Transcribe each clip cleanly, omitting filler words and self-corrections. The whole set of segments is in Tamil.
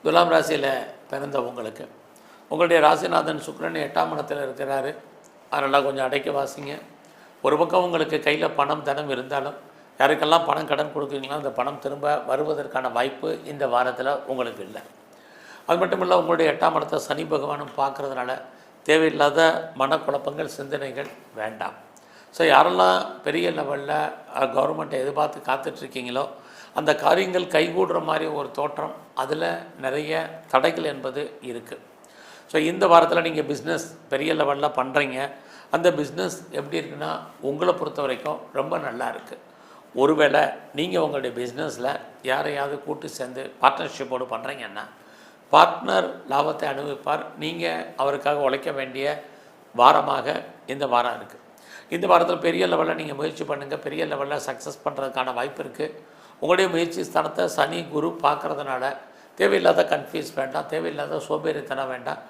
துலாம் ராசியில் பிறந்த உங்களுடைய ராசிநாதன் சுக்கிரன் 8ஆம் இடத்துல இருக்கிறாரு. அதனால் கொஞ்சம் அடைக்க வாசிங்க. ஒரு பக்கம் உங்களுக்கு கையில் பணம் தனம் இருந்தாலும் யாருக்கெல்லாம் பணம் கடன் கொடுக்குறீங்களோ அந்த பணம் திரும்ப வருவதற்கான வாய்ப்பு இந்த வாரத்தில் உங்களுக்கு இல்லை. அது மட்டும் இல்லை, உங்களுடைய 8ஆம் இடத்தை சனி பகவானும் பார்க்குறதுனால தேவையில்லாத மனக்குழப்பங்கள் சிந்தனைகள் வேண்டாம். ஸோ யாரெல்லாம் பெரிய லெவலில் கவர்மெண்ட்டை எதிர்பார்த்து காத்துட்ருக்கீங்களோ அந்த காரியங்கள் கைகூடுற மாதிரி ஒரு தோற்றம், அதில் நிறைய தடைகள் என்பது இருக்குது. ஸோ இந்த வாரத்தில் நீங்கள் பிஸ்னஸ் பெரிய லெவலில் பண்ணுறீங்க. அந்த பிஸ்னஸ் எப்படி இருக்குன்னா உங்களை பொறுத்த வரைக்கும் ரொம்ப நல்லா இருக்குது. ஒருவேளை நீங்கள் உங்களுடைய பிஸ்னஸில் யாரையாவது கூட்டு சேர்ந்து பார்ட்னர்ஷிப்போடு பண்ணுறீங்கன்னா பார்ட்னர் லாபத்தை அனுபவிப்பார். நீங்கள் அவருக்காக உழைக்க வேண்டிய வாரமாக இந்த வாரம் இருக்குது. இந்த வாரத்தில் பெரிய லெவலில் நீங்கள் முயற்சி பண்ணுங்கள். பெரிய லெவலில் சக்ஸஸ் பண்ணுறதுக்கான வாய்ப்பு இருக்குது. உங்களுடைய முயற்சி ஸ்தானத்தை சனி குரு பார்க்குறதுனால தேவையில்லாத கன்ஃபியூஸ் வேண்டாம், தேவையில்லாத சோம்பேறித்தனம் வேண்டாம்.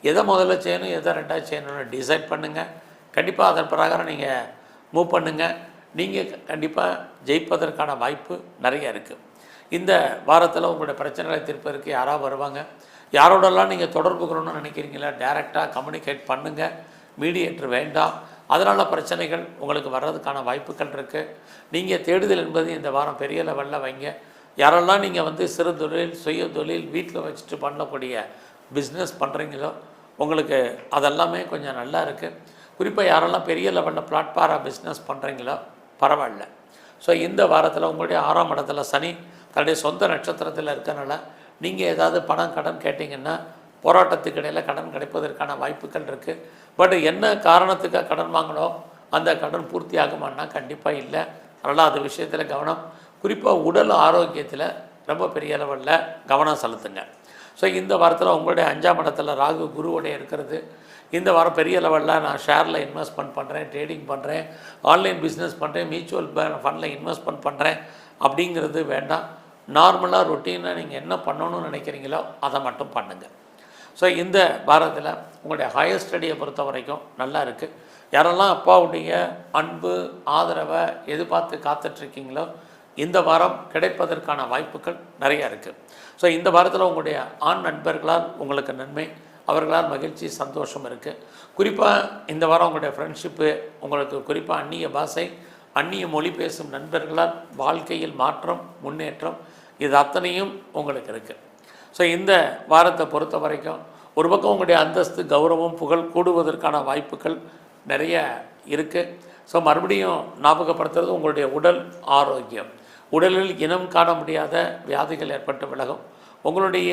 எதை முதல்ல செய்யணும், எதை ரெண்டாவது செய்யணும்னு டிசைட் பண்ணுங்கள். கண்டிப்பாக அதன் பிரகாரம் நீங்கள் மூவ் பண்ணுங்கள். நீங்கள் கண்டிப்பாக ஜெயிப்பதற்கான வாய்ப்பு நிறைய இருக்குது. இந்த வாரத்தில் உங்களுடைய பிரச்சனைகளை தீர்ப்பதற்கு யாராவது வருவாங்க. யாரோடெல்லாம் நீங்கள் தொடர்பு கொள்ளணும்னு நினைக்கிறீங்களா, டைரெக்டாக கம்யூனிகேட் பண்ணுங்கள். மீடியேட்டர் வேண்டாம். அதனால் பிரச்சனைகள் உங்களுக்கு வர்றதுக்கான வாய்ப்புகள் இருக்குது. நீங்கள் தேடுதல் என்பது இந்த வாரம் பெரிய லெவலில் வைங்க. யாரெல்லாம் நீங்கள் சிறு தொழில், சுய தொழில் வீட்டில் வச்சுட்டு பண்ணக்கூடிய பிஸ்னஸ் பண்ணுறீங்களோ உங்களுக்கு அதெல்லாமே கொஞ்சம் நல்லா இருக்குது. குறிப்பாக யாரெல்லாம் பெரிய லெவலில் பிளாட்ஃபாராக பிஸ்னஸ் பண்ணுறீங்களோ பரவாயில்ல. ஸோ இந்த வாரத்தில் உங்களுடைய 6ஆம் இடத்துல சனி தன்னுடைய சொந்த நட்சத்திரத்தில் இருக்கனால நீங்கள் ஏதாவது பணம் கடன் கேட்டிங்கன்னா போராட்டத்துக்கு இடையில் கடன் கிடைப்பதற்கான வாய்ப்புகள் இருக்குது. பட் என்ன காரணத்துக்காக கடன் வாங்கணும், அந்த கடன் பூர்த்தி ஆகுமான்னா கண்டிப்பாக இல்லை. அதனால் அது விஷயத்தில் கவனம். குறிப்பாக உடல் ஆரோக்கியத்தில் ரொம்ப பெரிய லெவலில் கவனம் செலுத்துங்க. ஸோ இந்த வாரத்தில் உங்களுடைய 5ஆம் இடத்துல ராகு குருவுடைய இருக்கிறது. இந்த வாரம் பெரிய லெவலில் நான் ஷேரில் இன்வெஸ்ட்மெண்ட் பண்ணுறேன், ட்ரேடிங் பண்ணுறேன், ஆன்லைன் பிஸ்னஸ் பண்ணுறேன், மியூச்சுவல் ஃபண்டில் இன்வெஸ்ட்மெண்ட் பண்ணுறேன் அப்படிங்கிறது வேண்டாம். நார்மலாக ரொட்டீனாக நீங்கள் என்ன பண்ணணும்னு நினைக்கிறீங்களோ அதை மட்டும் பண்ணுங்கள். ஸோ இந்த வாரத்தில் உங்களுடைய ஹையர் ஸ்டடியை பொறுத்த வரைக்கும் நல்லா இருக்குது. யாரெல்லாம் அப்பாவுடைய அன்பு ஆதரவை எதிர்பார்த்து காத்துட்ருக்கீங்களோ இந்த வாரம் கிடைப்பதற்கான வாய்ப்புகள் நிறையா இருக்குது. ஸோ இந்த வாரத்தில் உங்களுடைய ஆண் நண்பர்களால் உங்களுக்கு நன்மை, அவர்களால் மகிழ்ச்சி சந்தோஷம் இருக்குது. குறிப்பாக இந்த வாரம் உங்களுடைய ஃப்ரெண்ட்ஷிப்பு, உங்களுக்கு குறிப்பாக அந்நிய பாஷை அந்நிய மொழி பேசும் நண்பர்களால் வாழ்க்கையில் மாற்றம் முன்னேற்றம் இது அத்தனையும் உங்களுக்கு இருக்குது. ஸோ இந்த வாரத்தை பொறுத்த வரைக்கும் ஒரு பக்கம் உங்களுடைய அந்தஸ்து கௌரவம் புகழ் கூடுவதற்கான வாய்ப்புகள் நிறைய இருக்குது. ஸோ மறுபடியும் ஞாபகப்படுத்துறது உங்களுடைய உடல் ஆரோக்கியம். உடலில் இனம் காண முடியாத வியாதிகள் ஏற்பட்டு விலகும். உங்களுடைய